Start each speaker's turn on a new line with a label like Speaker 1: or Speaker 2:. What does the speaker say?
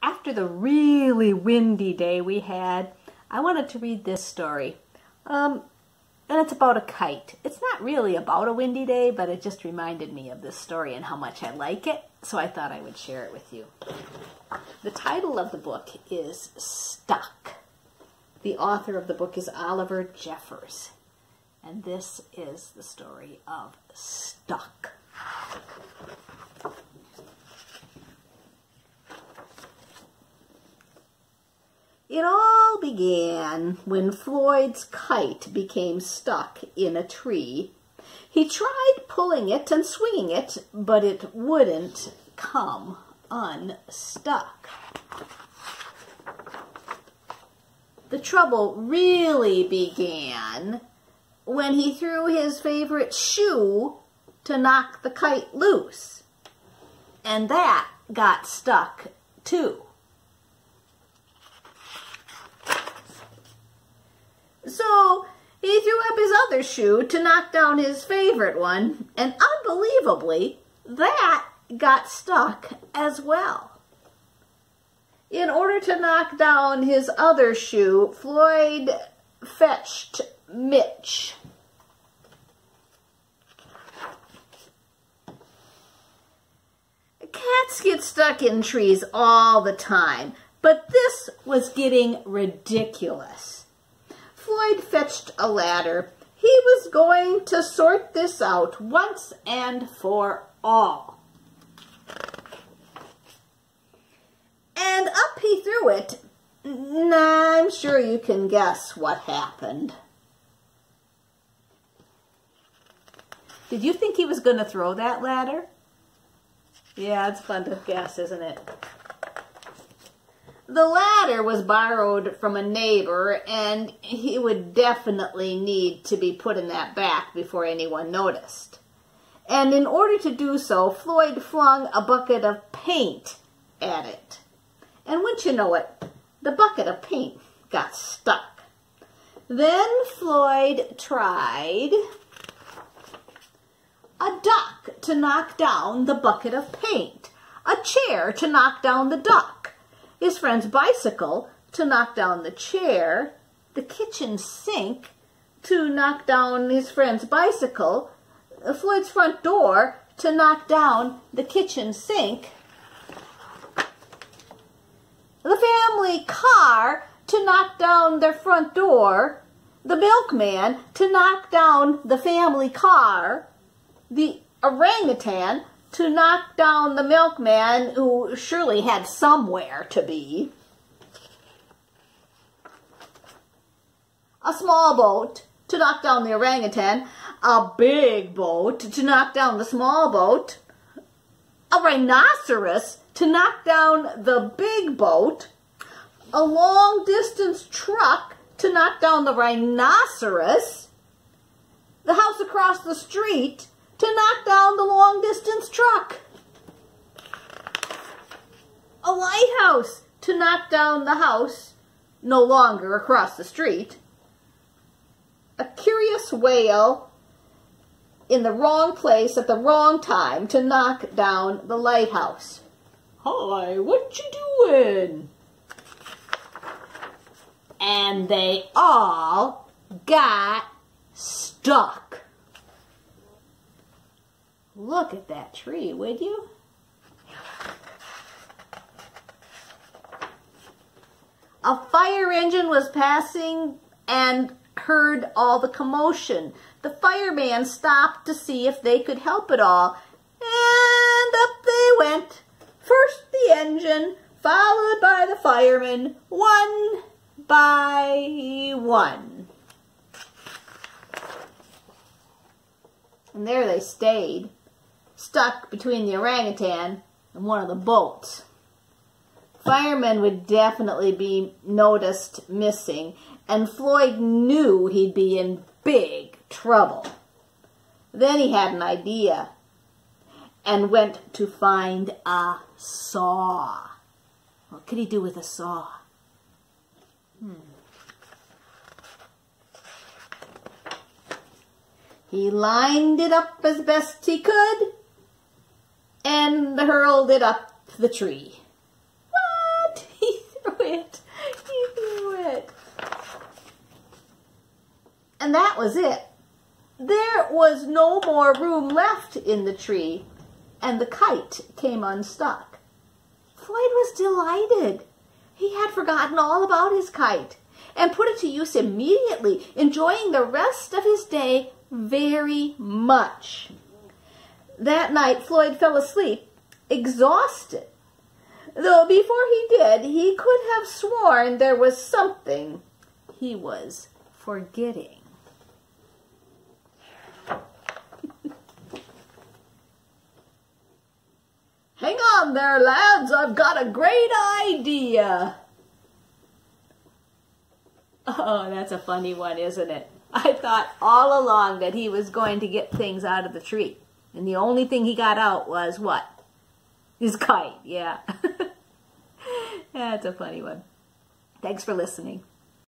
Speaker 1: after the really windy day we had, I wanted to read this story. And it's about a kite. It's not really about a windy day, but it just reminded me of this story and how much I like it, so I thought I would share it with you. The title of the book is Stuck. The author of the book is Oliver Jeffers, and this is the story of Stuck. It all began when Floyd's kite became stuck in a tree. He tried pulling it and swinging it, but it wouldn't come unstuck. The trouble really began when he threw his favorite shoe to knock the kite loose, and that got stuck too. So he threw up his other shoe to knock down his favorite one, and unbelievably, that got stuck as well. In order to knock down his other shoe, Floyd fetched Mitch. Cats get stuck in trees all the time, but this was getting ridiculous. Floyd fetched a ladder. He was going to sort this out once and for all. And up he threw it. I'm sure you can guess what happened. Did you think he was going to throw that ladder? Yeah, it's fun to guess, isn't it? The ladder was borrowed from a neighbor, and he would definitely need to be put in that back before anyone noticed. And in order to do so, Floyd flung a bucket of paint at it. And wouldn't you know it, the bucket of paint got stuck. Then Floyd tried a duck to knock down the bucket of paint, a chair to knock down the duck, his friend's bicycle to knock down the chair, the kitchen sink to knock down his friend's bicycle, Floyd's front door to knock down the kitchen sink, the family car to knock down their front door, the milkman to knock down the family car, the orangutan to knock down the milkman, who surely had somewhere to be, a small boat to knock down the orangutan, a big boat to knock down the small boat, a rhinoceros to knock down the big boat, a long-distance truck to knock down the rhinoceros, the house across the street to knock down the long-distance truck, a lighthouse to knock down the house no longer across the street, a curious whale in the wrong place at the wrong time to knock down the lighthouse. Hi, what you doing? And they all got stuck. Look at that tree, would you? A fire engine was passing and heard all the commotion. The fireman stopped to see if they could help at all, and up they went. First the engine, followed by the firemen, one by one. And there they stayed, stuck between the orangutan and one of the boats. Firemen would definitely be noticed missing, and Floyd knew he'd be in big trouble. Then he had an idea and went to find a saw. What could he do with a saw? He lined it up as best he could and hurled it up the tree. What? that was it. There was no more room left in the tree, and the kite came unstuck. Floyd was delighted. He had forgotten all about his kite and put it to use immediately, enjoying the rest of his day very much. That night, Floyd fell asleep, exhausted. Though before he did, he could have sworn there was something he was forgetting. Hang on there, lads. I've got a great idea. Oh, that's a funny one, isn't it? I thought all along that he was going to get things out of the tree. And the only thing he got out was what? His kite, yeah. That's a funny one. Thanks for listening.